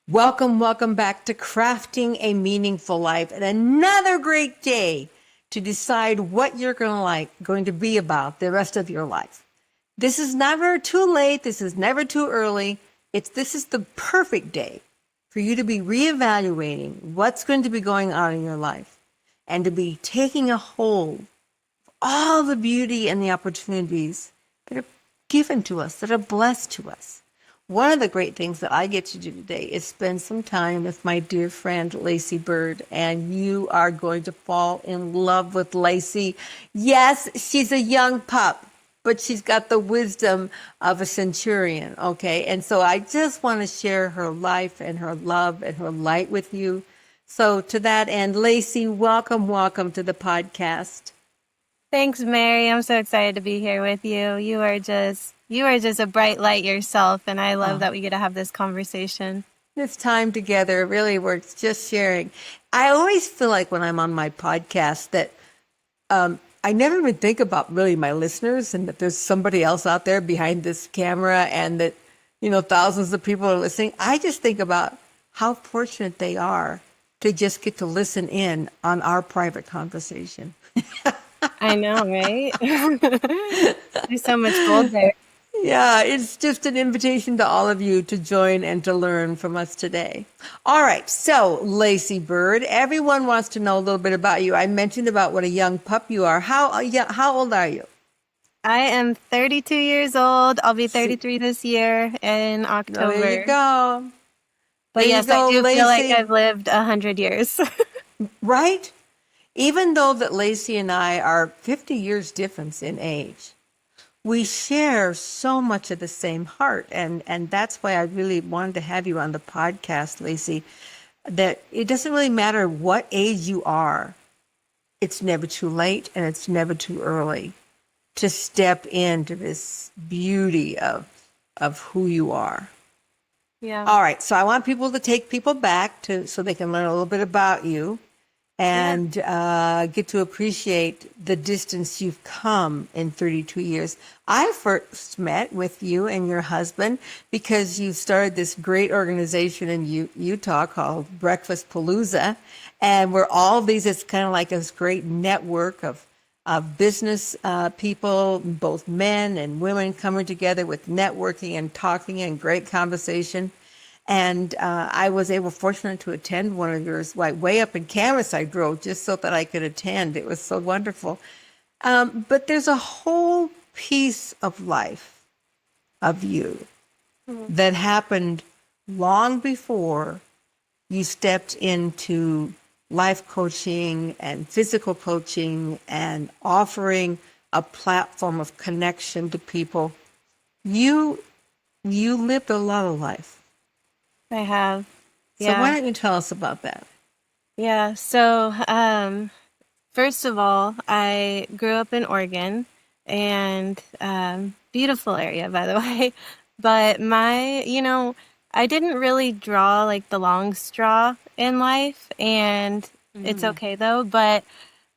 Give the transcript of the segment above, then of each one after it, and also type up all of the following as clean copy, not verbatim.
Welcome, welcome back to Crafting a Meaningful Life and another great day to decide what you're going to be about the rest of your life. This is never too late. This is never too early. This is the perfect day for you to be reevaluating what's going to be going on in your life and to be taking a hold of all the beauty and the opportunities that are given to us, that are blessed to us. One of the great things that I get to do today is spend some time with my dear friend, Lacey Byrd, and you are going to fall in love with Lacey. Yes, she's a young pup, but she's got the wisdom of a centurion, okay? And so I just want to share her life and her love and her light with you. So to that end, Lacey, welcome, welcome to the podcast. Thanks, Mary. I'm so excited to be here with you. You are just a bright light yourself, and I love that we get to have this conversation. This time together really works, just sharing. I always feel like when I'm on my podcast that I never even think about really my listeners and that there's somebody else out there behind this camera and that, thousands of people are listening. I just think about how fortunate they are to just get to listen in on our private conversation. I know, right? There's so much gold there. Yeah, it's just an invitation to all of you to join and to learn from us today. All right, so Lacey Byrd, everyone wants to know a little bit about you. I mentioned about what a young pup you are. How old are you? I am 32 years old. I'll be 33 this year in October. There you go. But yes, I do feel like I've lived 100 years. Right? Even though that Lacey and I are 50 years difference in age, we share so much of the same heart. And that's why I really wanted to have you on the podcast, Lacey, that it doesn't really matter what age you are. It's never too late and it's never too early to step into this beauty of who you are. Yeah. All right. So I want people to take people back so they can learn a little bit about you and get to appreciate the distance you've come in 32 years. I first met with you and your husband because you started this great organization in Utah called Breakfast Palooza. And we're all these, it's kind of like this great network of business people, both men and women coming together with networking and talking and great conversation. And I was fortunate to attend one of yours, way up in Camas I drove just so that I could attend. It was so wonderful. But there's a whole piece of life of you that happened long before you stepped into life coaching and physical coaching and offering a platform of connection to people. You lived a lot of life. I have. So why don't you tell us about that? Yeah. So, first of all, I grew up in Oregon, and beautiful area, by the way. But I didn't really draw like the long straw in life, and it's okay though. But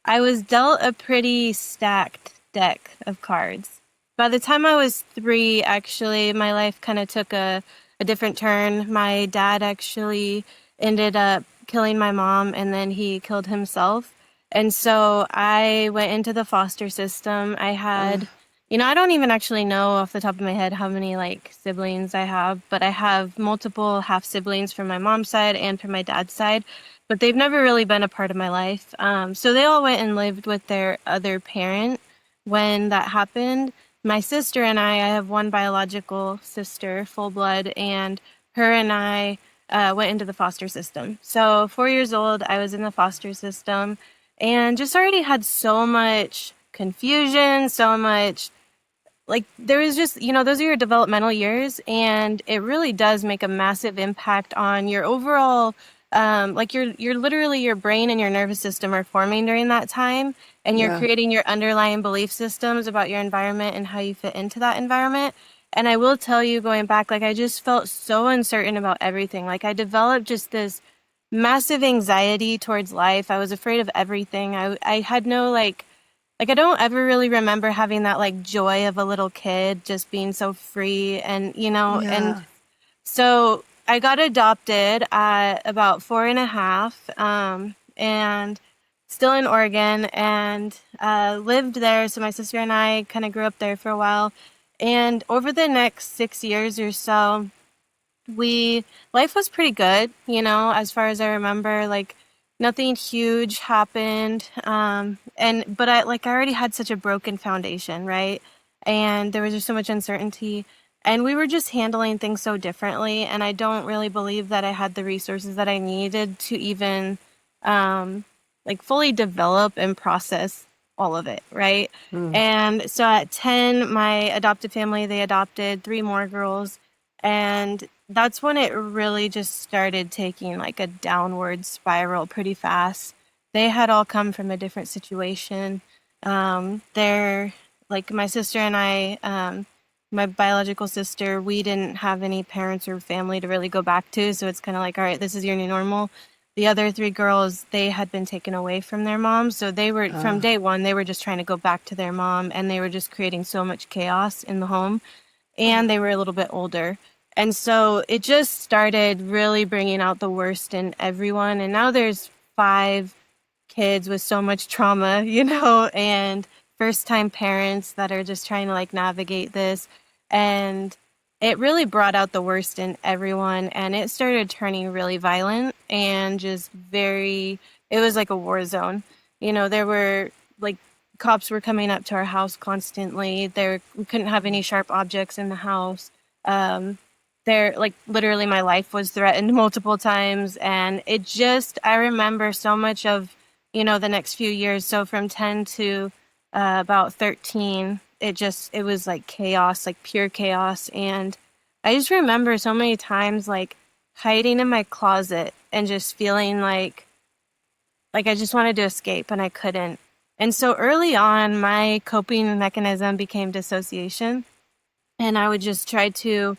I was dealt a pretty stacked deck of cards. By the time I was 3, actually, my life kind of took a different turn. My dad actually ended up killing my mom, and then he killed himself. And so I went into the foster system. I had, I don't even actually know off the top of my head how many siblings I have, but I have multiple half siblings from my mom's side and from my dad's side, but they've never really been a part of my life. So they all went and lived with their other parent when that happened. My sister and I have one biological sister, full blood, and her and I went into the foster system. So 4 years old, I was in the foster system and just already had so much confusion, so much, there was just, those are your developmental years, and it really does make a massive impact on your overall, you're literally, your brain and your nervous system are forming during that time. And you're creating your underlying belief systems about your environment and how you fit into that environment. And I will tell you, going back, I just felt so uncertain about everything. I developed just this massive anxiety towards life. I was afraid of everything. I had no, I don't ever really remember having that, joy of a little kid, just being so free and, and so I got adopted at about 4.5, and still in Oregon, and lived there. So my sister and I kind of grew up there for a while. And over the next 6 years or so, life was pretty good, as far as I remember. Like, nothing huge happened. But I already had such a broken foundation, right? And there was just so much uncertainty. And we were just handling things so differently. And I don't really believe that I had the resources that I needed to even fully develop and process all of it, right? And so at 10, my adopted family, they adopted 3 more girls. And that's when it really just started taking like a downward spiral pretty fast. They had all come from a different situation. They're like my sister and I, my biological sister, we didn't have any parents or family to really go back to. So it's kind of like, all right, this is your new normal. The other 3 girls, they had been taken away from their mom. So they were, from day one, they were just trying to go back to their mom, and they were just creating so much chaos in the home. And they were a little bit older. And so it just started really bringing out the worst in everyone. And now there's 5 kids with so much trauma, and first-time parents that are just trying to navigate this. And it really brought out the worst in everyone. And it started turning really violent and just it was like a war zone. There were cops were coming up to our house constantly. We couldn't have any sharp objects in the house. Literally my life was threatened multiple times. And I remember so much of, the next few years. So from 10 to about 13, it was like chaos, like pure chaos. And I just remember so many times hiding in my closet and just feeling like I just wanted to escape and I couldn't. And so early on, my coping mechanism became dissociation. And I would just try to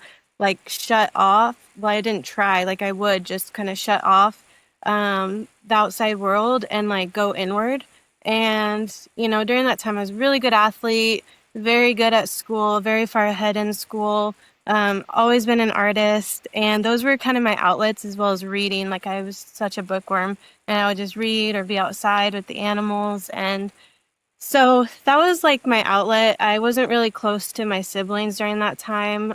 shut off. Well, I didn't try, I would just kind of shut off the outside world and go inward. And, during that time, I was a really good athlete, very good at school, very far ahead in school, always been an artist. And those were kind of my outlets, as well as reading. I was such a bookworm, and I would just read or be outside with the animals. And so that was my outlet. I wasn't really close to my siblings during that time.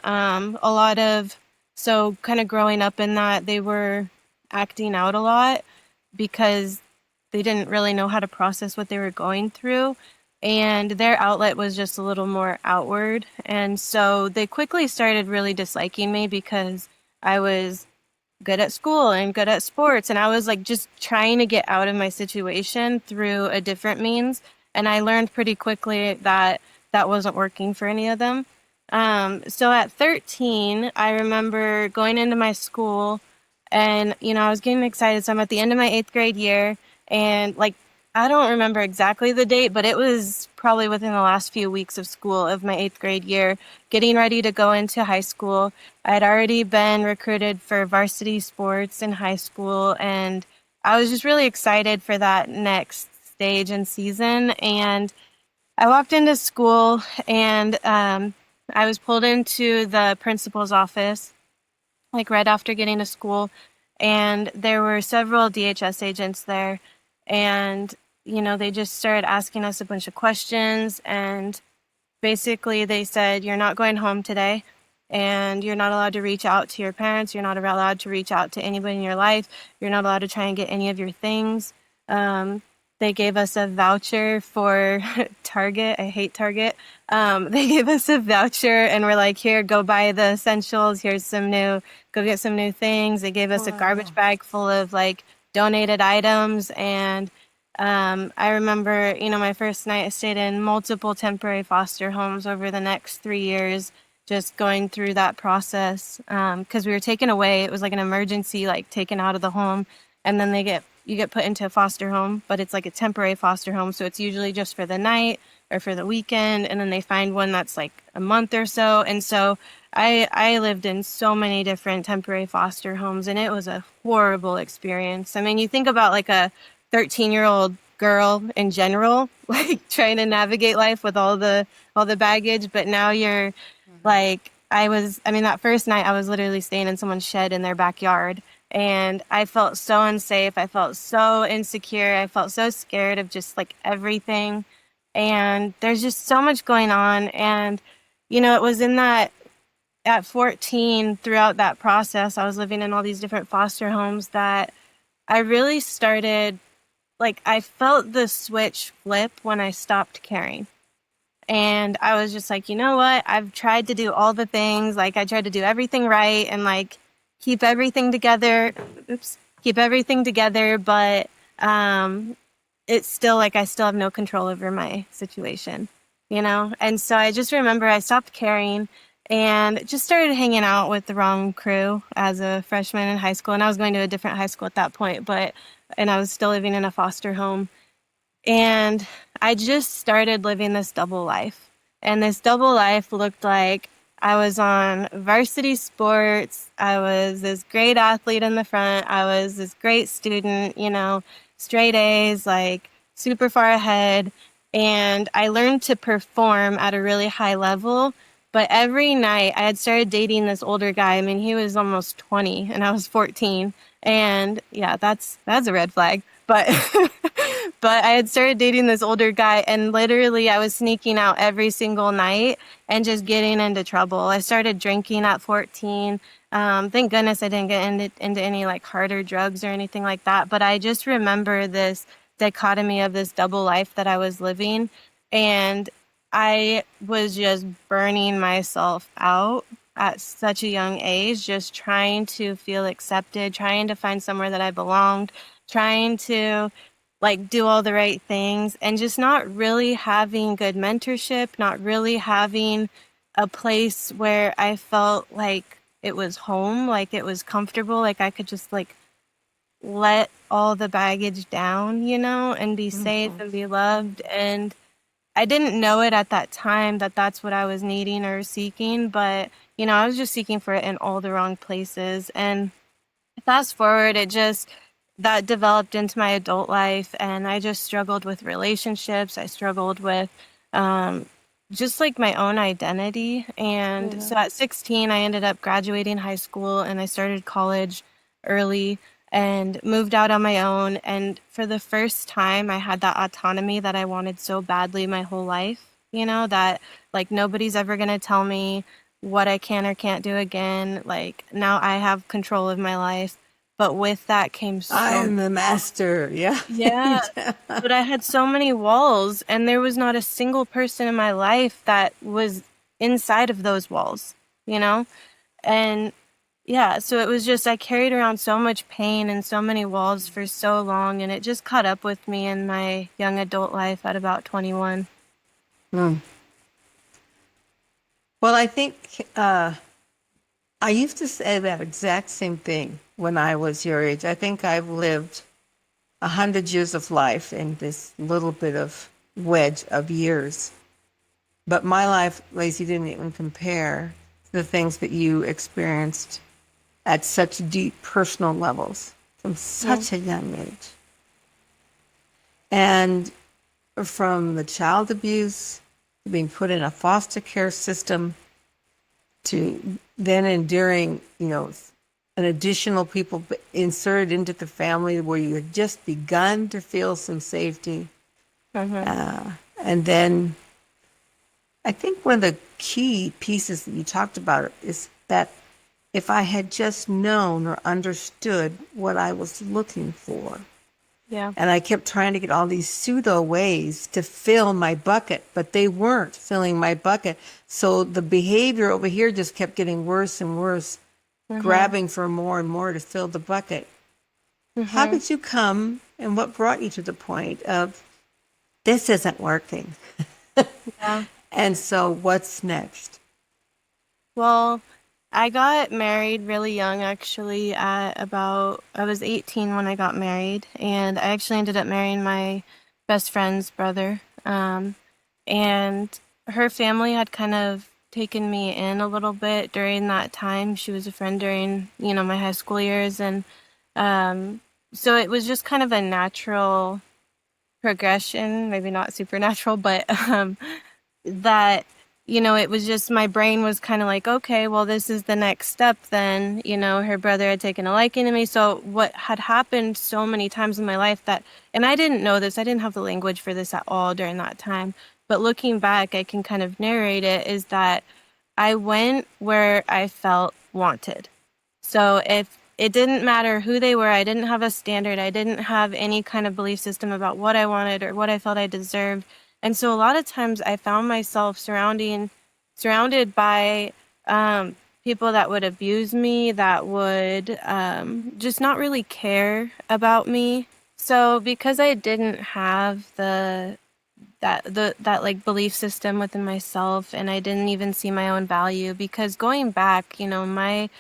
So kind of growing up in that, they were acting out a lot because they didn't really know how to process what they were going through. And their outlet was just a little more outward. And so they quickly started really disliking me because I was good at school and good at sports. And I was just trying to get out of my situation through a different means. And I learned pretty quickly that that wasn't working for any of them. So at 13, I remember going into my school and, I was getting excited. So I'm at the end of my 8th grade year, and I don't remember exactly the date, but it was probably within the last few weeks of school of my 8th grade year, getting ready to go into high school. I had already been recruited for varsity sports in high school, and I was just really excited for that next stage and season. And I walked into school, and I was pulled into the principal's office right after getting to school, and there were several DHS agents there. And they just started asking us a bunch of questions, and basically they said, you're not going home today, and you're not allowed to reach out to your parents. You're not allowed to reach out to anybody in your life. You're not allowed to try and get any of your things. They gave us a voucher for Target. I hate Target. They gave us a voucher and we're like, here, go buy the essentials. Go get some new things. They gave us a garbage bag full of donated items. And I remember, my first night, I stayed in multiple temporary foster homes over the next 3 years, just going through that process. Because we were taken away. It was an emergency, taken out of the home. And then you get put into a foster home, but it's a temporary foster home. So it's usually just for the night or for the weekend. And then they find one that's a month or so. And so I lived in so many different temporary foster homes, and it was a horrible experience. I mean, you think about a 13-year-old girl in general, trying to navigate life with all the baggage, but now you're that first night I was literally staying in someone's shed in their backyard, and I felt so unsafe. I felt so insecure. I felt so scared of just like everything. And there's just so much going on. And, it was in that at 14, throughout that process, I was living in all these different foster homes that I really started, like, I felt the switch flip when I stopped caring. And I was just like, you know what? I've tried to do all the things. Like, I tried to do everything right and like keep everything together. Keep everything together. But it's still like I still have no control over my situation. And so I just remember I stopped caring and just started hanging out with the wrong crew as a freshman in high school. And I was going to a different high school at that point, and I was still living in a foster home. And I just started living this double life. And this double life looked like I was on varsity sports. I was this great athlete in the front. I was this great student, straight A's, like super far ahead. And I learned to perform at a really high level. But every night I had started dating this older guy. I mean, he was almost 20 and I was 14. And yeah, that's a red flag. But but I had started dating this older guy, and literally I was sneaking out every single night and just getting into trouble. I started drinking at 14. Thank goodness I didn't get into any like harder drugs or anything like that. But I just remember this dichotomy of this double life that I was living, and I was just burning myself out at such a young age, just trying to feel accepted, trying to find somewhere that I belonged, trying to like do all the right things, and just not really having good mentorship, not really having a place where I felt like it was home, like it was comfortable, like I could just like let all the baggage down, and be safe and be loved. And I didn't know it at that time that that's what I was needing or seeking, but I was just seeking for it in all the wrong places. And fast forward, that developed into my adult life, and I just struggled with relationships. I struggled with just like my own identity. And so at 16, I ended up graduating high school, and I started college early and moved out on my own. And for the first time, I had that autonomy that I wanted so badly my whole life, that like nobody's ever going to tell me what I can or can't do again. Like now I have control of my life. But with that came I'm the master. Yeah. yeah, but I had so many walls, and there was not a single person in my life that was inside of those walls, you know? And yeah, so it was just, I carried around so much pain and so many walls for so long, and it just caught up with me in my young adult life at about 21. Hmm. Well, I think I used to say that exact same thing when I was your age. I think I've lived 100 years of life in this little bit of wedge of years. But my life, Lacey, didn't even compare to the things that you experienced at such deep personal levels from such a young age. And from the child abuse, to being put in a foster care system, to then enduring, an additional people inserted into the family where you had just begun to feel some safety. And then I think one of the key pieces that you talked about is that if I had just known or understood what I was looking for. Yeah. And I kept trying to get all these pseudo ways to fill my bucket, but they weren't filling my bucket. So the behavior over here just kept getting worse and worse, grabbing for more and more to fill the bucket. How did you come, and what brought you to the point of this isn't working? Yeah. And so what's next? Well, I got married really young, actually, I was 18 when I got married, and I actually ended up marrying my best friend's brother. And her family had kind of taken me in a little bit during that time. She was a friend during, my high school years, and so it was just kind of a natural progression, maybe not supernatural, but that it was just my brain was kind of like, okay, well, this is the next step then. Her brother had taken a liking to me. So what had happened so many times in my life and I didn't know this, I didn't have the language for this at all during that time. But looking back, I can kind of narrate it, is that I went where I felt wanted. So if it didn't matter who they were, I didn't have a standard, I didn't have any kind of belief system about what I wanted or what I felt I deserved. And so a lot of times I found myself surrounded by people that would abuse me, that would just not really care about me. So because I didn't have that like belief system within myself, and I didn't even see my own value, because going back, my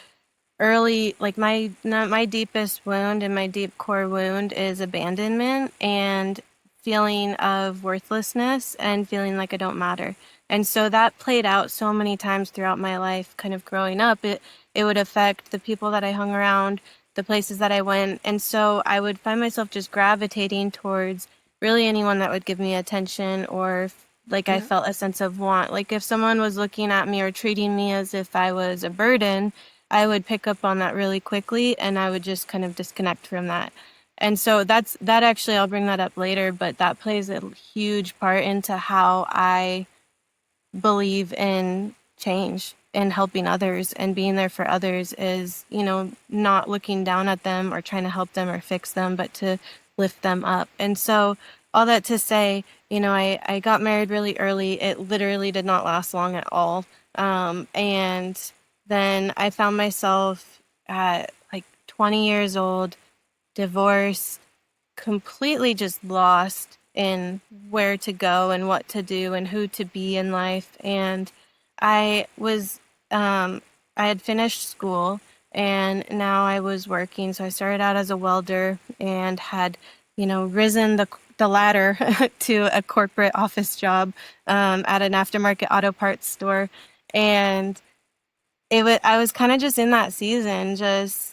early, like my deepest wound and my deep core wound is abandonment and feeling of worthlessness and feeling like I don't matter. And so that played out so many times throughout my life, kind of growing up. It would affect the people that I hung around, the places that I went. And so I would find myself just gravitating towards really anyone that would give me attention, or like I felt a sense of want. Like if someone was looking at me or treating me as if I was a burden, I would pick up on that really quickly, and I would just kind of disconnect from that. And so that actually, I'll bring that up later, but that plays a huge part into how I believe in change and helping others and being there for others, is, not looking down at them or trying to help them or fix them, but to lift them up. And so all that to say, I got married really early. It literally did not last long at all. And then I found myself at like 20 years old, divorced, completely just lost in where to go and what to do and who to be in life. And I had finished school, and now I was working. So I started out as a welder and had, risen the ladder to a corporate office job at an aftermarket auto parts store. And I was kind of just in that season, just,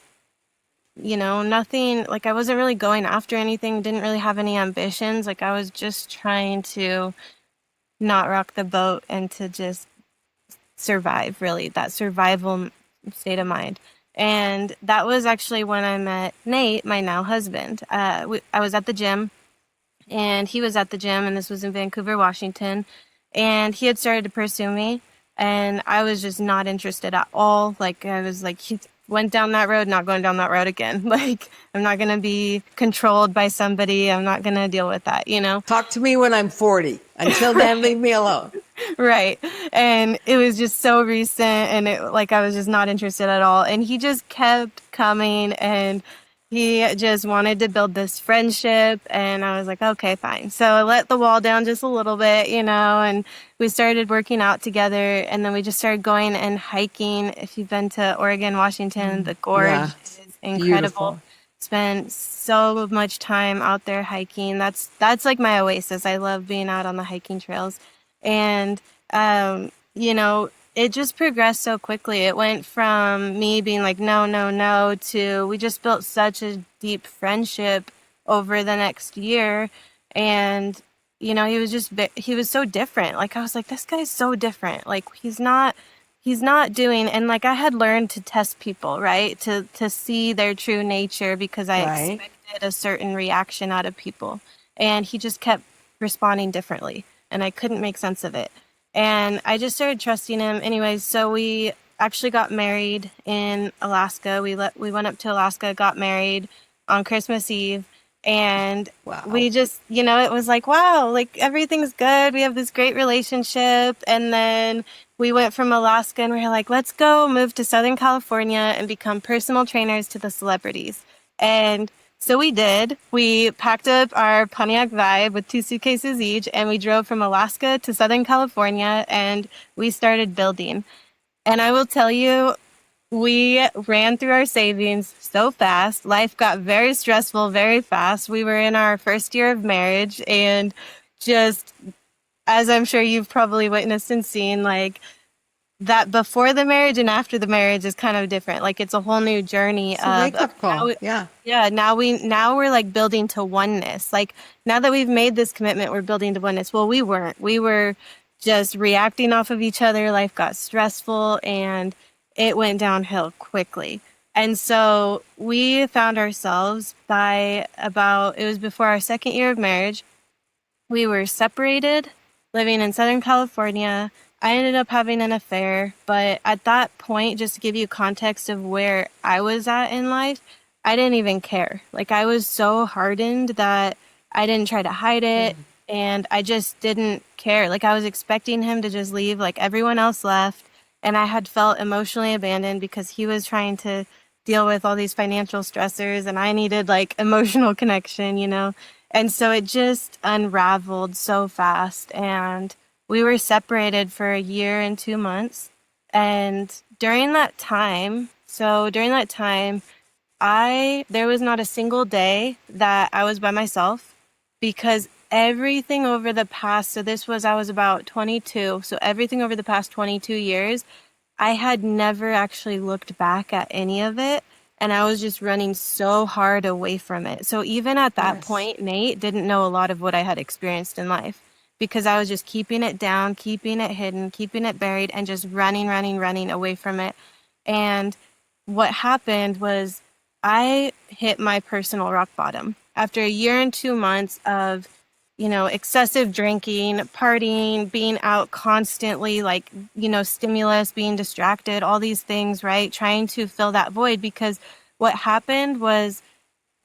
nothing, like I wasn't really going after anything, didn't really have any ambitions. Like I was just trying to not rock the boat and to just survive, really, that survival state of mind. And that was actually when I met Nate, my now husband. I was at the gym, and he was at the gym, and this was in Vancouver, Washington. And he had started to pursue me, and I was just not interested at all. Like I was like, he went down that road, not going down that road again. Like I'm not going to be controlled by somebody. I'm not going to deal with that, Talk to me when I'm 40. Until then, leave me alone. Right. And it was just so recent, and I was just not interested at all. And he just kept coming, and he just wanted to build this friendship. And I was like, okay, fine. So I let the wall down just a little bit, and we started working out together. And then we just started going and hiking. If you've been to Oregon, Washington, the gorge is incredible. Beautiful. Spent so much time out there hiking. That's like my oasis. I love being out on the hiking trails. And, it just progressed so quickly. It went from me being like, no, no, no, to we just built such a deep friendship over the next year. And, he was so different. Like, I was like, this guy's so different. Like, he's not doing, and like I had learned to test people, right? To see their true nature, because I expected a certain reaction out of people. And he just kept responding differently, and I couldn't make sense of it. And I just started trusting him. Anyways, so we actually got married in Alaska. We went up to Alaska, got married on Christmas Eve. And we just, it was like, wow, like everything's good. We have this great relationship. And then we went from Alaska, and we were like, let's go move to Southern California and become personal trainers to the celebrities. And so we did. We packed up our Pontiac Vibe with 2 suitcases each, and we drove from Alaska to Southern California, and we started building. And I will tell you, we ran through our savings so fast. Life got very stressful very fast. We were in our first year of marriage, and just, as I'm sure you've probably witnessed and seen, like that before the marriage and after the marriage is kind of different. Like it's a whole new journey. It's a wake-up call. Yeah. Now we're like building to oneness. Like now that we've made this commitment, we're building to oneness. Well, we weren't. We were just reacting off of each other. Life got stressful and it went downhill quickly. And so we found ourselves it was before our second year of marriage. We were separated, living in Southern California. I ended up having an affair, but at that point, just to give you context of where I was at in life, I didn't even care. Like, I was so hardened that I didn't try to hide it, and I just didn't care. Like, I was expecting him to just leave like everyone else left, and I had felt emotionally abandoned because he was trying to deal with all these financial stressors, and I needed like emotional connection, you know? And so it just unraveled so fast. And we were separated for a year and 2 months. And during that time, there was not a single day that I was by myself, because everything over the past, I was about 22. So everything over the past 22 years, I had never actually looked back at any of it. And I was just running so hard away from it. So even at that point, Nate didn't know a lot of what I had experienced in life, because I was just keeping it down, keeping it hidden, keeping it buried, and just running away from it. And what happened was I hit my personal rock bottom after a year and 2 months of, excessive drinking, partying, being out constantly, like, stimulus, being distracted, all these things, right? Trying to fill that void, because what happened was,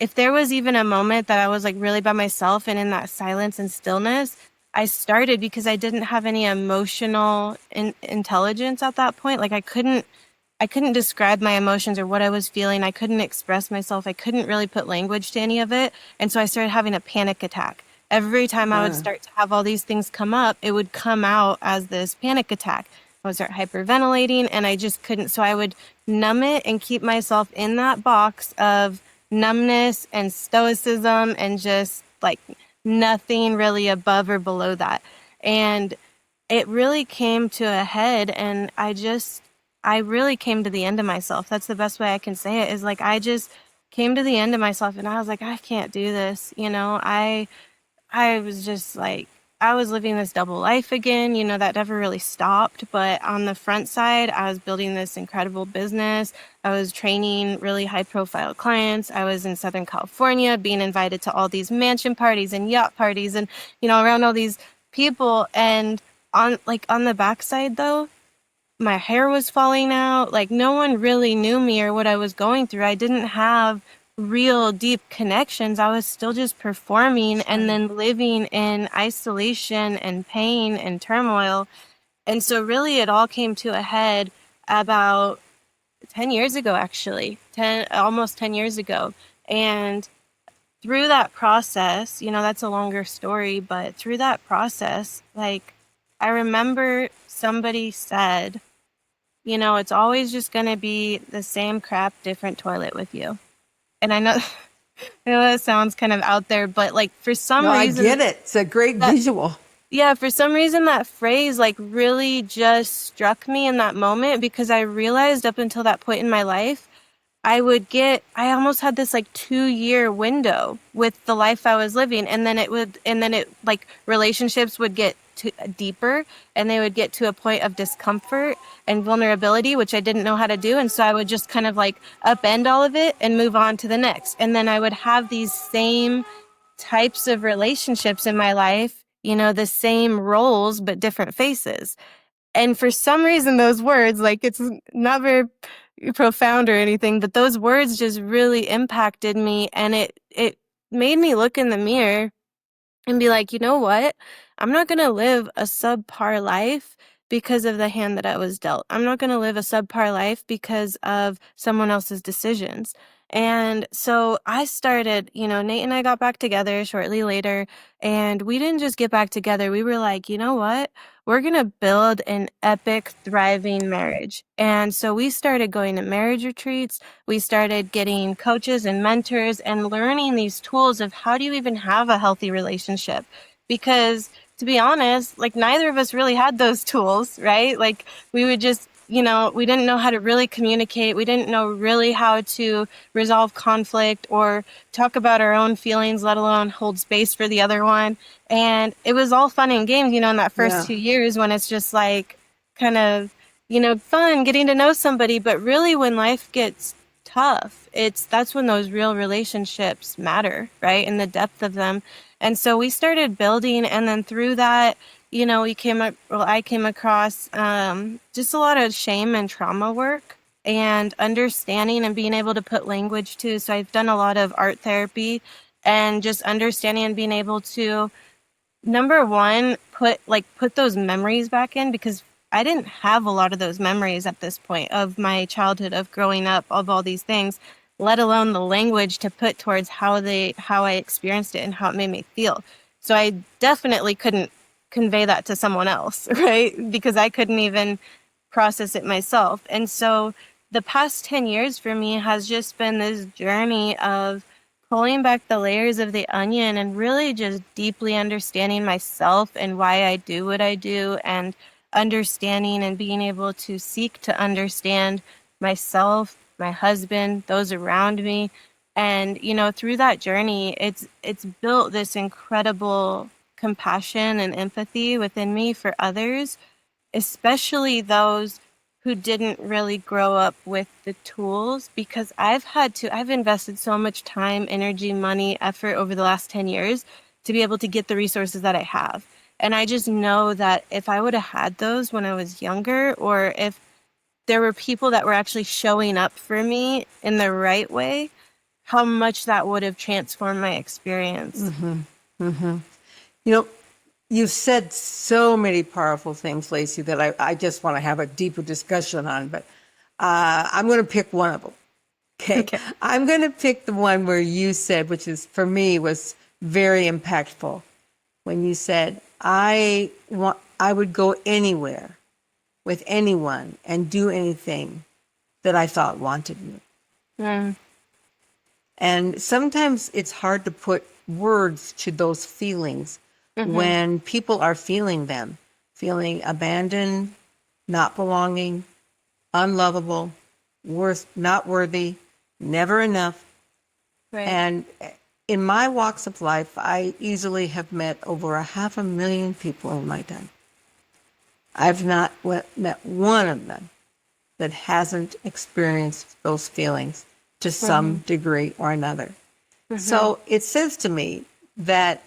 if there was even a moment that I was like really by myself and in that silence and stillness, I started, because I didn't have any emotional intelligence at that point. Like, I couldn't describe my emotions or what I was feeling. I couldn't express myself. I couldn't really put language to any of it. And so I started having a panic attack. Every time I would start to have all these things come up, it would come out as this panic attack. I would start hyperventilating, and I just couldn't. So I would numb it and keep myself in that box of numbness and stoicism, and just like nothing really above or below that. And it really came to a head, and I really came to the end of myself. That's the best way I can say it, is like, I just came to the end of myself, and I was like, I can't do this. I was just like, I was living this double life again, that never really stopped. But on the front side, I was building this incredible business. I was training really high profile clients. I was in Southern California, being invited to all these mansion parties and yacht parties, and, around all these people. And on the backside though, my hair was falling out. Like, no one really knew me or what I was going through. I didn't have real deep connections. I was still just performing and then living in isolation and pain and turmoil. And so really it all came to a head about 10 years ago, actually, almost 10 years ago. And through that process, that's a longer story, but through that process, like, I remember somebody said, it's always just going to be the same crap, different toilet with you. And I know, that sounds kind of out there, but like, for some reason, I get it. It's a great visual. Yeah, for some reason that phrase like really just struck me in that moment, because I realized up until that point in my life, I almost had this like 2-year window with the life I was living. And then like relationships would get deeper, and they would get to a point of discomfort and vulnerability, which I didn't know how to do. And so I would just kind of like upend all of it and move on to the next. And then I would have these same types of relationships in my life, the same roles, but different faces. And for some reason, those words, like, it's not very profound or anything, but those words just really impacted me. And it made me look in the mirror and be like, you know what? I'm not going to live a subpar life because of the hand that I was dealt. I'm not going to live a subpar life because of someone else's decisions. And so I started, Nate and I got back together shortly later, and we didn't just get back together. We were like, you know what? We're going to build an epic, thriving marriage. And so we started going to marriage retreats. We started getting coaches and mentors and learning these tools of how do you even have a healthy relationship? Because, to be honest, like, neither of us really had those tools, right? Like, we would just we didn't know how to really communicate. We didn't know really how to resolve conflict or talk about our own feelings, let alone hold space for the other one. And it was all fun and games, in that first Yeah. 2 years when it's just like kind of, fun getting to know somebody. But really when life gets tough, that's when those real relationships matter, right? And the depth of them. And so we started building, and then through that, I came across just a lot of shame and trauma work and understanding and being able to put language to. So I've done a lot of art therapy and just understanding and being able to, number one, put those memories back in, because I didn't have a lot of those memories at this point of my childhood, of growing up, of all these things, let alone the language to put towards how I experienced it and how it made me feel. So I definitely couldn't convey that to someone else, right? Because I couldn't even process it myself. And so the past 10 years for me has just been this journey of pulling back the layers of the onion and really just deeply understanding myself and why I do what I do, and understanding and being able to seek to understand myself, my husband, those around me. And, through that journey, it's built this incredible compassion and empathy within me for others, especially those who didn't really grow up with the tools, because I've invested so much time, energy, money, effort over the last 10 years to be able to get the resources that I have. And I just know that if I would have had those when I was younger, or if there were people that were actually showing up for me in the right way, how much that would have transformed my experience. You know, you've said so many powerful things, Lacey, that I just want to have a deeper discussion on, but I'm going to pick one of them. Okay. I'm going to pick the one where you said, which is for me was very impactful, when you said, I would go anywhere with anyone and do anything that I thought wanted me. Mm. And sometimes it's hard to put words to those feelings when people are feeling them, feeling abandoned, not belonging, unlovable, not worthy, never enough. Right. And in my walks of life, I easily have met over 500,000 people in my time. I've not met one of them that hasn't experienced those feelings to some degree or another. So it says to me that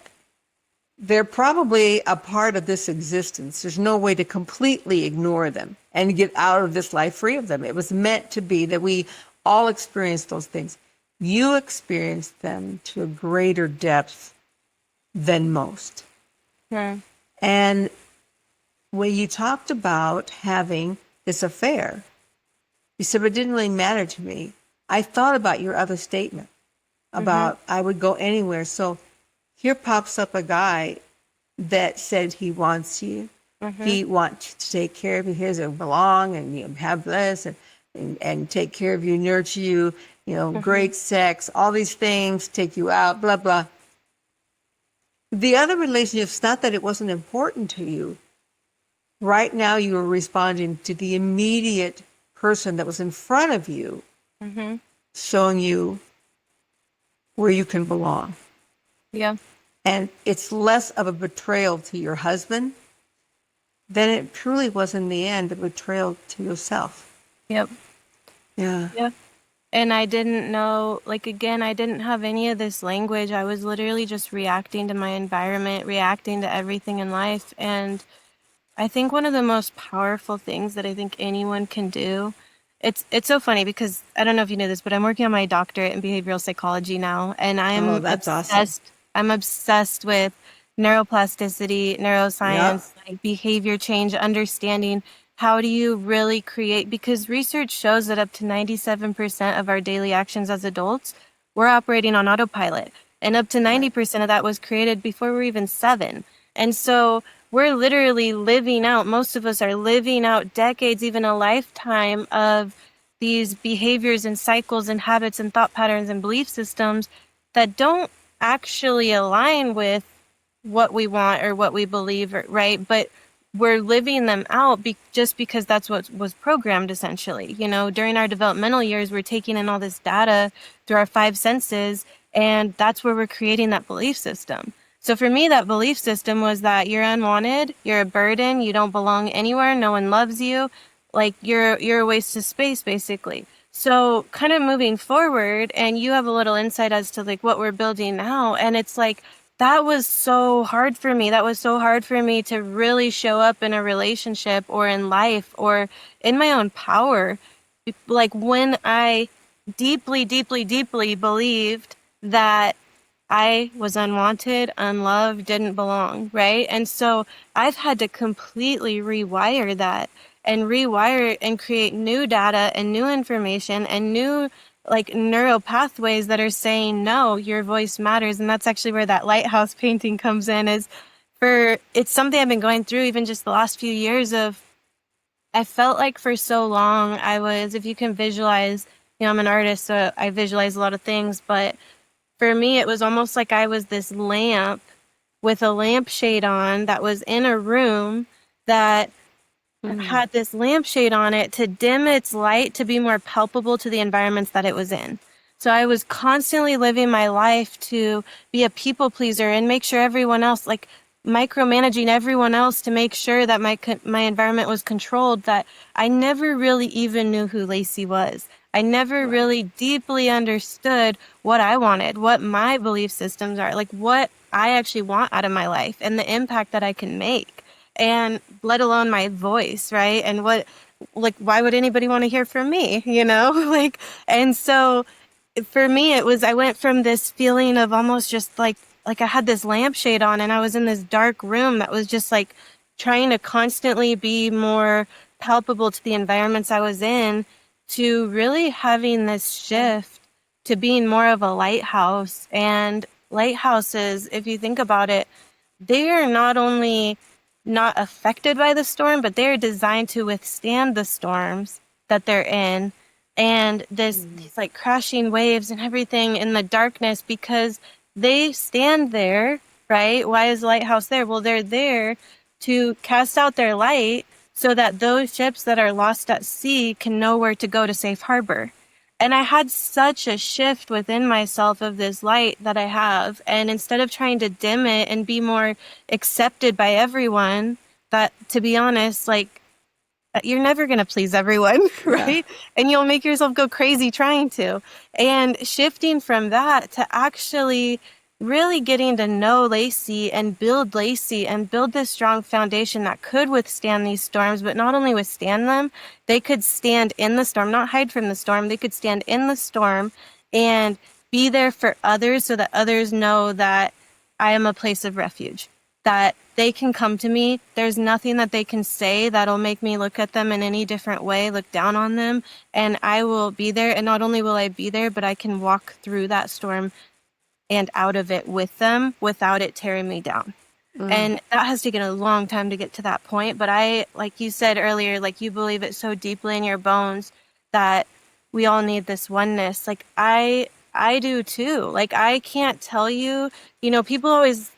they're probably a part of this existence. There's no way to completely ignore them and get out of this life free of them. It was meant to be that we all experience those things. You experienced them to a greater depth than most. Yeah. And when you talked about having this affair, you said, it didn't really matter to me. I thought about your other statement about I would go anywhere. So here pops up a guy that said he wants you. He wants to take care of you. Here's a belong and you have this and take care of you, nurture you, great sex, all these things, take you out, blah, blah. The other relationships, not that it wasn't important to you. Right now you were responding to the immediate person that was in front of you, showing you where you can belong. Yeah. And it's less of a betrayal to your husband than it truly was in the end, a betrayal to yourself. Yep. Yeah. Yeah. And I didn't know, again, I didn't have any of this language. I was literally just reacting to my environment, reacting to everything in life. And I think one of the most powerful things that I think anyone can do, it's so funny because I don't know if you know this, but I'm working on my doctorate in behavioral psychology now, and I'm that's obsessed. awesome. I'm obsessed with neuroplasticity, neuroscience, behavior change, understanding how do you really create, because research shows that up to 97% of our daily actions as adults, we're operating on autopilot, and up to 90% of that was created before we were even 7. And so we're literally living out, most of us are living out decades, even a lifetime of these behaviors and cycles and habits and thought patterns and belief systems that don't actually align with what we want or what we believe, right? But we're living them out just because that's what was programmed, essentially. During our developmental years, we're taking in all this data through our five senses, and that's where we're creating that belief system. So for me, that belief system was that you're unwanted, you're a burden, you don't belong anywhere, no one loves you, like you're a waste of space, basically. So kind of moving forward, and you have a little insight as to like what we're building now, and it's like that was so hard for me. That was so hard for me to really show up in a relationship or in life or in my own power. Like when I deeply, deeply, deeply believed that I was unwanted, unloved, didn't belong, right? And so I've had to completely rewire that and rewire and create new data and new information and new like neural pathways that are saying, no, your voice matters. And that's actually where that lighthouse painting comes in, it's something I've been going through even just the last few years of, I felt like for so long if you can visualize, I'm an artist, so I visualize a lot of things, but for me, it was almost like I was this lamp with a lampshade on that was in a room that had this lampshade on it to dim its light to be more palpable to the environments that it was in. So I was constantly living my life to be a people pleaser and make sure everyone else, like micromanaging everyone else to make sure that my environment was controlled, that I never really even knew who Lacey was. I never really deeply understood what I wanted, what my belief systems are, like what I actually want out of my life and the impact that I can make. And let alone my voice, right? And why would anybody want to hear from me, and so for me, I went from this feeling of almost just like I had this lampshade on and I was in this dark room that was just like trying to constantly be more palpable to the environments I was in, to really having this shift to being more of a lighthouse. And lighthouses, if you think about it, they are not only not affected by the storm, but they're designed to withstand the storms that they're in and these like crashing waves and everything in the darkness, because they stand there, right? Why is the lighthouse there? Well, they're there to cast out their light so that those ships that are lost at sea can know where to go to safe harbor. And I had such a shift within myself of this light that I have. And instead of trying to dim it and be more accepted by everyone, that, to be honest, like, you're never going to please everyone, right? Yeah. And you'll make yourself go crazy trying to. And shifting from that to actually really getting to know Lacey and build this strong foundation that could withstand these storms, but not only withstand them, they could stand in the storm, not hide from the storm. They could stand in the storm and be there for others so that others know that I am a place of refuge, that they can come to me. There's nothing that they can say that'll make me look at them in any different way, look down on them, and I will be there. And not only will I be there, but I can walk through that storm and out of it with them without it tearing me down. And that has taken a long time to get to that point. But I, like you said earlier, like you believe it so deeply in your bones that we all need this oneness. Like I do too. Like I can't tell you, people always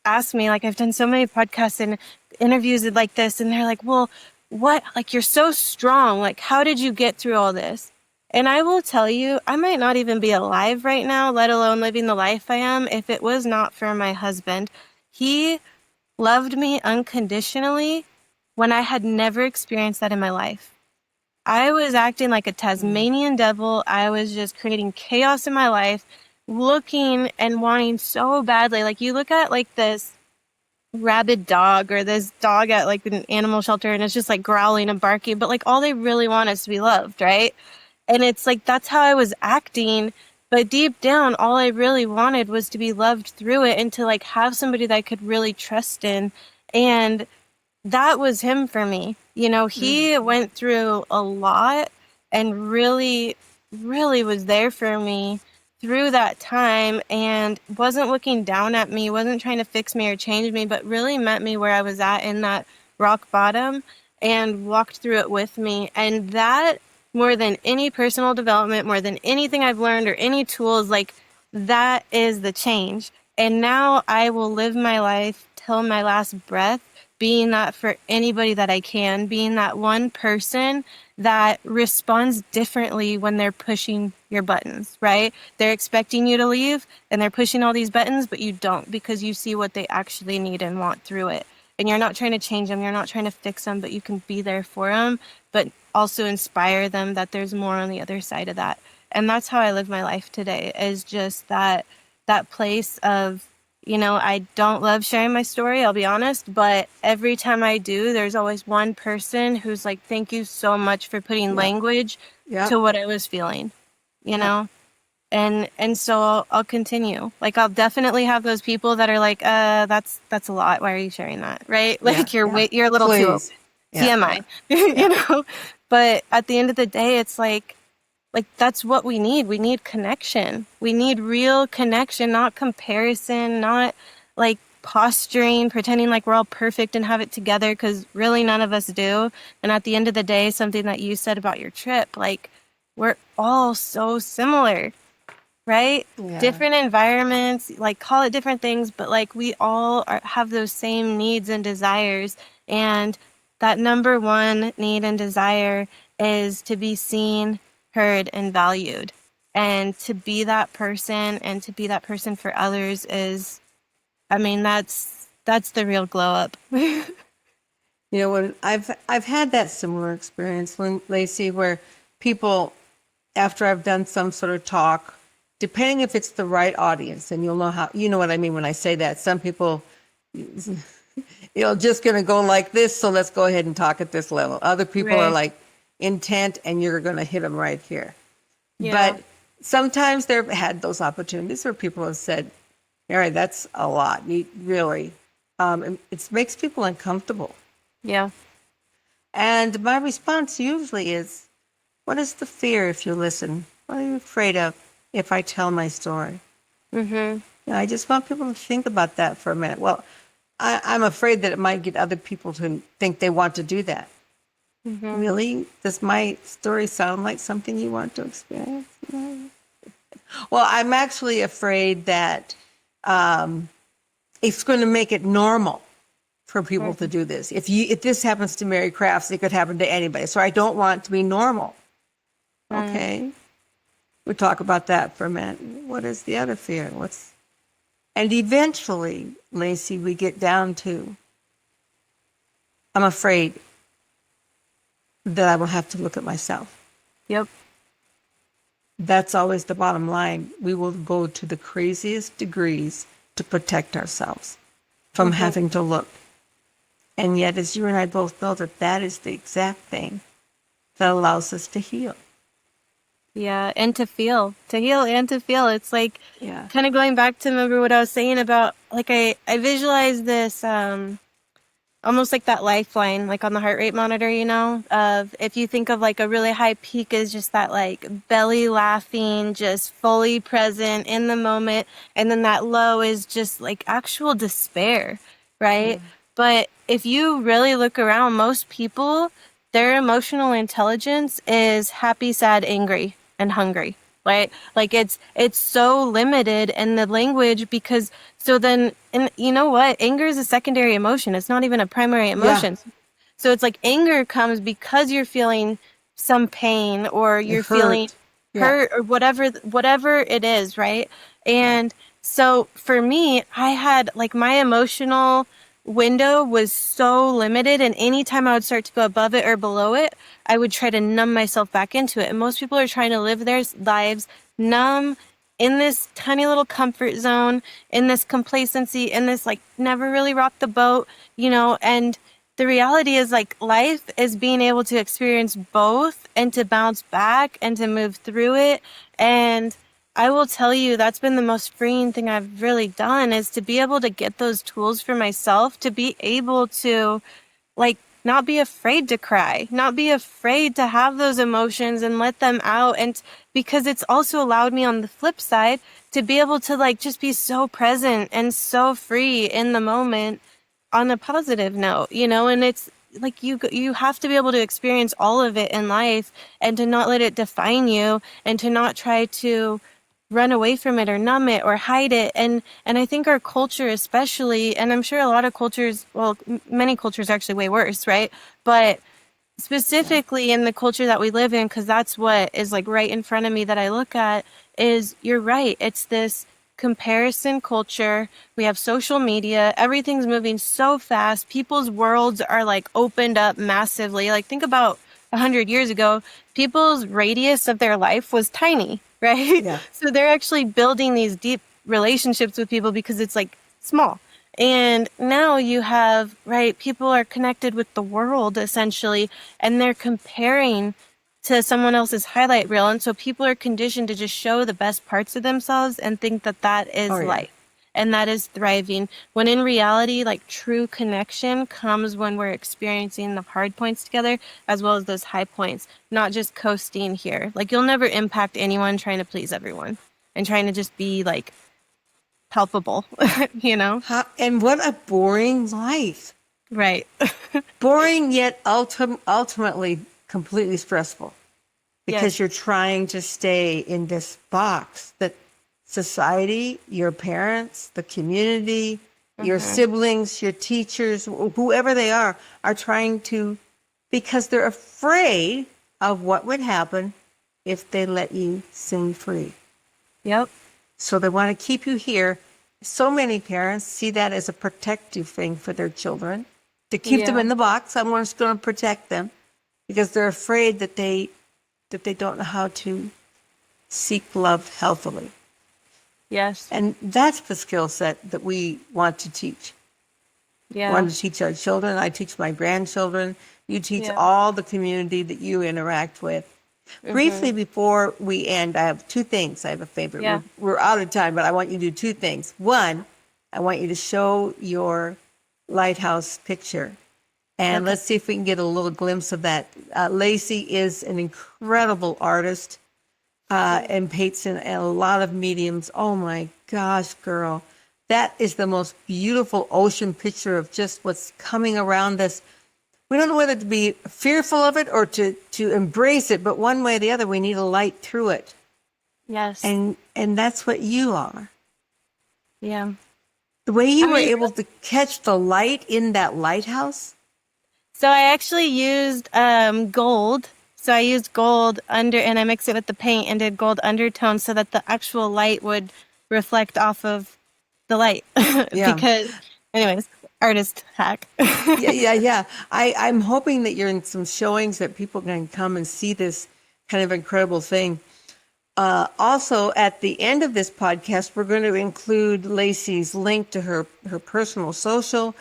ask me, like I've done so many podcasts and interviews like this, and they're like, well, what, like you're so strong. Like, how did you get through all this? And I will tell you, I might not even be alive right now, let alone living the life I am, if it was not for my husband. He loved me unconditionally when I had never experienced that in my life. I was acting like a Tasmanian devil. I was just creating chaos in my life, looking and wanting so badly. Like you look at like this rabid dog or this dog at like an animal shelter and it's just like growling and barking, but like all they really want is to be loved, right? And it's like, that's how I was acting. But deep down, all I really wanted was to be loved through it and to like have somebody that I could really trust in. And that was him for me. He went through a lot and really, really was there for me through that time and wasn't looking down at me, wasn't trying to fix me or change me, but really met me where I was at in that rock bottom and walked through it with me. And that, more than any personal development, more than anything I've learned or any tools, like that is the change. And now I will live my life till my last breath being that for anybody that I can, being that one person that responds differently when they're pushing your buttons, right? They're expecting you to leave and they're pushing all these buttons, but you don't, because you see what they actually need and want through it. And you're not trying to change them, you're not trying to fix them, but you can be there for them, but also inspire them that there's more on the other side of that. And that's how I live my life today, is just that place of, I don't love sharing my story, I'll be honest, but every time I do, there's always one person who's like, thank you so much for putting language to what I was feeling, you know? And so I'll continue. Like, I'll definitely have those people that are like, that's a lot. Why are you sharing that? Right? Like, you're a little too open. TMI, you know? But at the end of the day, it's like that's what we need. We need connection. We need real connection, not comparison, not like posturing, pretending like we're all perfect and have it together, because really none of us do. And at the end of the day, something that you said about your trip, like, we're all so similar, right? Yeah. Different environments, like, call it different things, but like, we all have those same needs and desires. And that number one need and desire is to be seen, heard, and valued. And to be that person, and to be that person for others is, I mean, that's the real glow up. When I've had that similar experience, Lacey, where people, after I've done some sort of talk, depending if it's the right audience, and you'll know how, you know what I mean when I say that. Some people, just going to go like this, so let's go ahead and talk at this level. Other people are like intent, and you're going to hit them right here. But sometimes they've had those opportunities where people have said, all right, that's a lot. You really, it makes people uncomfortable. Yeah. And my response usually is, what is the fear if you listen? What are you afraid of if I tell my story? Mm-hmm. I just want people to think about that for a minute. Well, I'm afraid that it might get other people to think they want to do that. Mm-hmm. Really? Does my story sound like something you want to experience? No. Well, I'm actually afraid that it's going to make it normal for people to do this. If this happens to Mary Crafts, it could happen to anybody. So I don't want it to be normal. Okay. We'll talk about that for a minute. What is the other fear? And eventually, Lacey, we get down to, I'm afraid that I will have to look at myself. Yep. That's always the bottom line. We will go to the craziest degrees to protect ourselves from having to look. And yet, as you and I both know, that is the exact thing that allows us to heal. Yeah, and to heal and to feel. It's like, kind of going back to, remember what I was saying about, like, I visualize this, almost like that lifeline, like on the heart rate monitor, of, if you think of like a really high peak is just that like belly laughing, just fully present in the moment. And then that low is just like actual despair, right? But if you really look around, most people, their emotional intelligence is happy, sad, angry, and hungry, right? Like, it's so limited in the language, because so then, and you know what? Anger is a secondary emotion. It's not even a primary emotion. Yeah. So it's like anger comes because you're feeling some pain, or you're feeling hurt, or whatever it is, right? And so for me, I had like my emotional window was so limited, and anytime I would start to go above it or below it, I would try to numb myself back into it. And most people are trying to live their lives numb, in this tiny little comfort zone, in this complacency, in this like never really rock the boat, and the reality is, like, life is being able to experience both and to bounce back and to move through it. And I will tell you, that's been the most freeing thing I've really done, is to be able to get those tools for myself, to be able to, like, not be afraid to cry, not be afraid to have those emotions and let them out. And because it's also allowed me on the flip side to be able to, like, just be so present and so free in the moment on a positive note, and it's like you have to be able to experience all of it in life, and to not let it define you, and to not try to run away from it or numb it or hide it. And I think our culture especially, and I'm sure a lot of cultures, well, many cultures are actually way worse, right? But specifically in the culture that we live in, because that's what is like right in front of me that I look at, is you're right. It's this comparison culture. We have social media. Everything's moving so fast. People's worlds are like opened up massively. Like think about 100 years ago, people's radius of their life was tiny, right? Yeah. So they're actually building these deep relationships with people because it's like small. And now you have, right, people are connected with the world essentially, and they're comparing to someone else's highlight reel. And so people are conditioned to just show the best parts of themselves and think that that is Oh, yeah. life and that is thriving. When in reality, like true connection comes when we're experiencing the hard points together as well as those high points, not just coasting here. Like you'll never impact anyone trying to please everyone and trying to just be like palpable, you know? And what a boring life. Right. Boring yet ultimately completely stressful, because Yes. you're trying to stay in this box that society, your parents, the community, your siblings, your teachers, whoever they are trying to, because they're afraid of what would happen if they let you sing free. Yep. So they want to keep you here. So many parents see that as a protective thing for their children, to keep them Yeah. in the box. Someone's going to protect them because they're afraid that they don't know how to seek love healthily. Yes. And that's the skill set that we want to teach. Yeah. I want to teach our children. I teach my grandchildren. You teach Yeah. all the community that you interact with. Briefly, before we end, I have two things. I have a favor. Yeah. We're out of time, but I want you to do two things. One, I want you to show your lighthouse picture. And Okay. let's see if we can get a little glimpse of that. Lacey is an incredible artist and paints in a lot of mediums. Oh my gosh, girl. That is the most beautiful ocean picture of just what's coming around us. We don't know whether to be fearful of it or to embrace it, but one way or the other, we need a light through it. Yes. And that's what you are. Yeah. The way you I were mean- able to catch the light in that lighthouse. So I actually used gold. So I used gold under, and I mixed it with the paint and did gold undertones so that the actual light would reflect off of the light. Yeah. Because, anyways, artist hack. Yeah. I'm hoping that you're in some showings that people can come and see this kind of incredible thing. Also, at the end of this podcast, we're going to include Lacey's link to her personal social,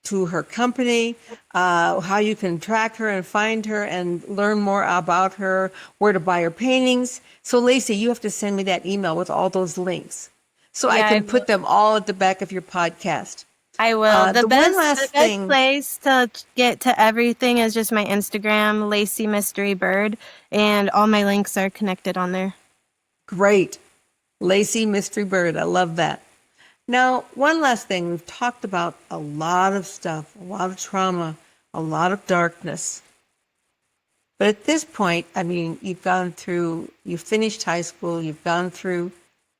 to her company, how you can track her and find her and learn more about her, where to buy her paintings. So, Lacey, you have to send me that email with all those links so I Yeah, can I put them all at the back of your podcast. I will. The one last thing. Place to get to everything is just my Instagram, Lacey Mystery Bird, and all my links are connected on there. Great. Lacey Mystery Bird. I love that. Now, one last thing. We've talked about a lot of stuff, a lot of trauma, a lot of darkness. But at this point, I mean, you've finished high school, you've gone through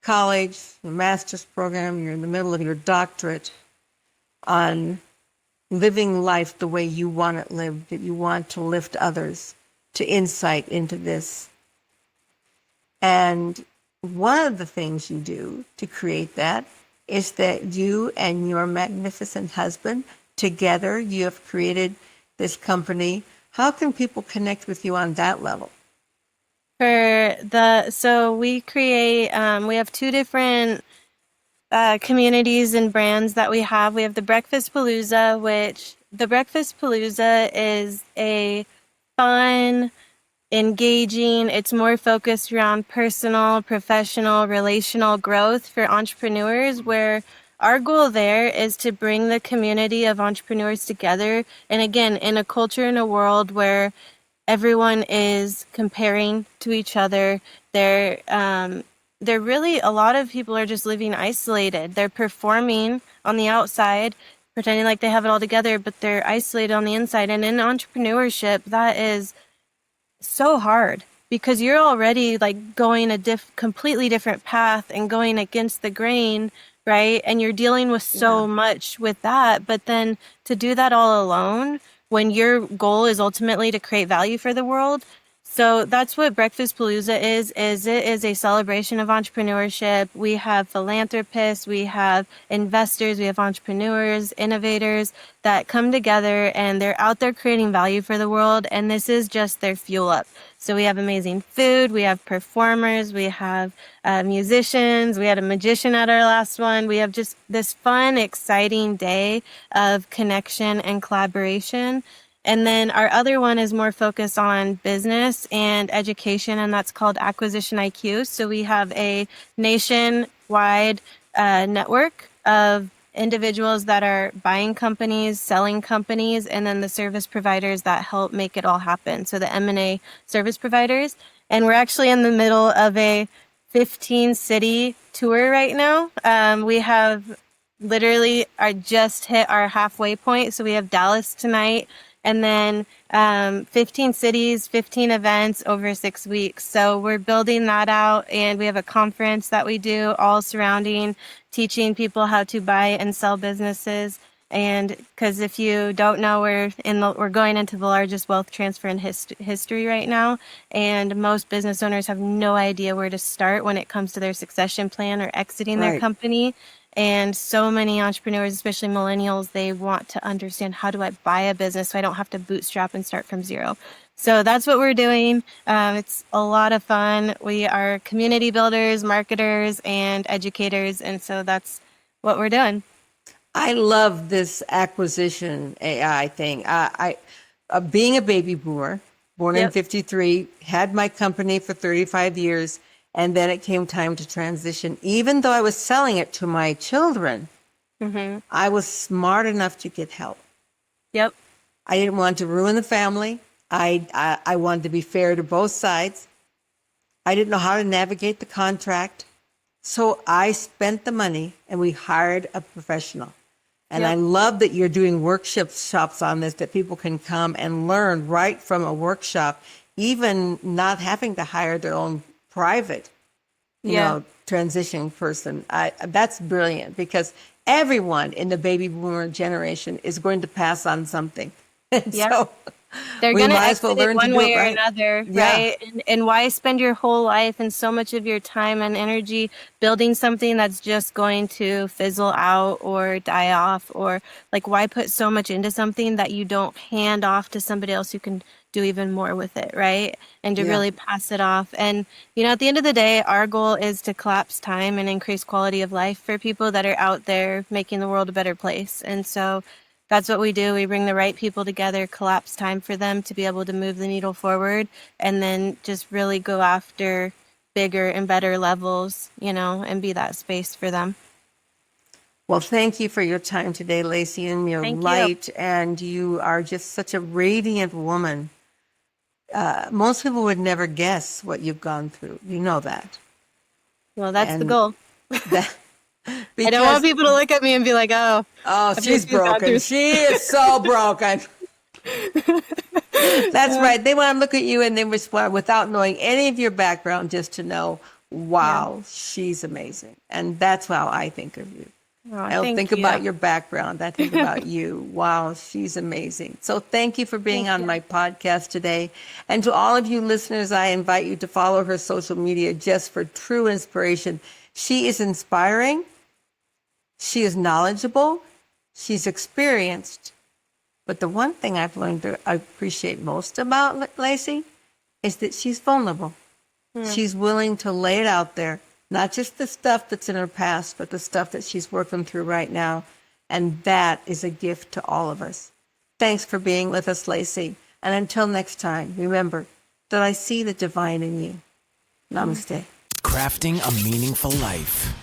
college, your master's program, you're in the middle of your doctorate on living life the way you want it lived, that you want to lift others to insight into this. And one of the things you do to create that is that you and your magnificent husband, together, you have created this company. How can people connect with you on that level? So we create, we have two different communities and brands that we have. We have the Breakfast Palooza, which the Breakfast Palooza is a fun, engaging, it's more focused around personal, professional, relational growth for entrepreneurs, where our goal there is to bring the community of entrepreneurs together. And again, in a culture, in a world where everyone is comparing to each other, they're really, a lot of people are just living isolated. They're performing on the outside, pretending like they have it all together, but they're isolated on the inside. And in entrepreneurship, that is so hard. because you're already like going a completely different path and going against the grain, right? And you're dealing with so much with that. But then to do that all alone, when your goal is ultimately to create value for the world. So that's what Breakfast Palooza is it is a celebration of entrepreneurship. We have philanthropists, we have investors, we have entrepreneurs, innovators that come together and they're out there creating value for the world. And this is just their fuel up. So we have amazing food, we have performers, we have musicians, we had a magician at our last one. We have just this fun, exciting day of connection and collaboration. And then our other one is more focused on business and education, and that's called Acquisition IQ. So we have a nationwide network of individuals that are buying companies, selling companies, and then the service providers that help make it all happen. So the M&A service providers. And we're actually in the middle of a 15-city tour right now. We have literally just hit our halfway point. So we have Dallas tonight, and then 15 cities, 15 events over 6 weeks. So we're building that out, and we have a conference that we do all surrounding teaching people how to buy and sell businesses. And because if you don't know, we're going into the largest wealth transfer in history right now, and most business owners have no idea where to start when it comes to their succession plan or exiting their company. And so many entrepreneurs, especially millennials, they want to understand, how do I buy a business so I don't have to bootstrap and start from zero? So that's what we're doing. It's a lot of fun. We are community builders, marketers, and educators. And so that's what we're doing. I love this acquisition AI thing. I being a baby boomer, born in 53, had my company for 35 years. And then it came time to transition. Even though I was selling it to my children, I was smart enough to get help. Yep. I didn't want to ruin the family. I wanted to be fair to both sides. I didn't know how to navigate the contract. So I spent the money and we hired a professional. And I love that you're doing workshops on this, that people can come and learn right from a workshop, even not having to hire their own private, you know, transition person. That's brilliant, because everyone in the baby boomer generation is going to pass on something. And so they're going to exit it one way or another, right? And why spend your whole life and so much of your time and energy building something that's just going to fizzle out or die off? Or like, why put so much into something that you don't hand off to somebody else who can do even more with it, right? And to really pass it off. And, you know, at the end of the day, our goal is to collapse time and increase quality of life for people that are out there making the world a better place. And so that's what we do. We bring the right people together, collapse time for them to be able to move the needle forward, and then just really go after bigger and better levels, you know, and be that space for them. Well, thank you for your time today, Lacey, and your light. And you are just such a radiant woman. Most people would never guess what you've gone through. You know that. Well, that's the goal. I don't want people to look at me and be like, oh, she's broken. She is so broken. That's right. They want to look at you and they respond without knowing any of your background, just to know, wow, she's amazing. And that's how I think of you. I don't think about your background. I think about you. Wow, she's amazing. So thank you for being on my podcast today. And to all of you listeners, I invite you to follow her social media just for true inspiration. She is inspiring. She is knowledgeable. She's experienced. But the one thing I've learned to appreciate most about Lacey is that she's vulnerable. She's willing to lay it out there. Not just the stuff that's in her past, but the stuff that she's working through right now. And that is a gift to all of us. Thanks for being with us, Lacey. And until next time, remember that I see the divine in you. Namaste. Crafting a meaningful life.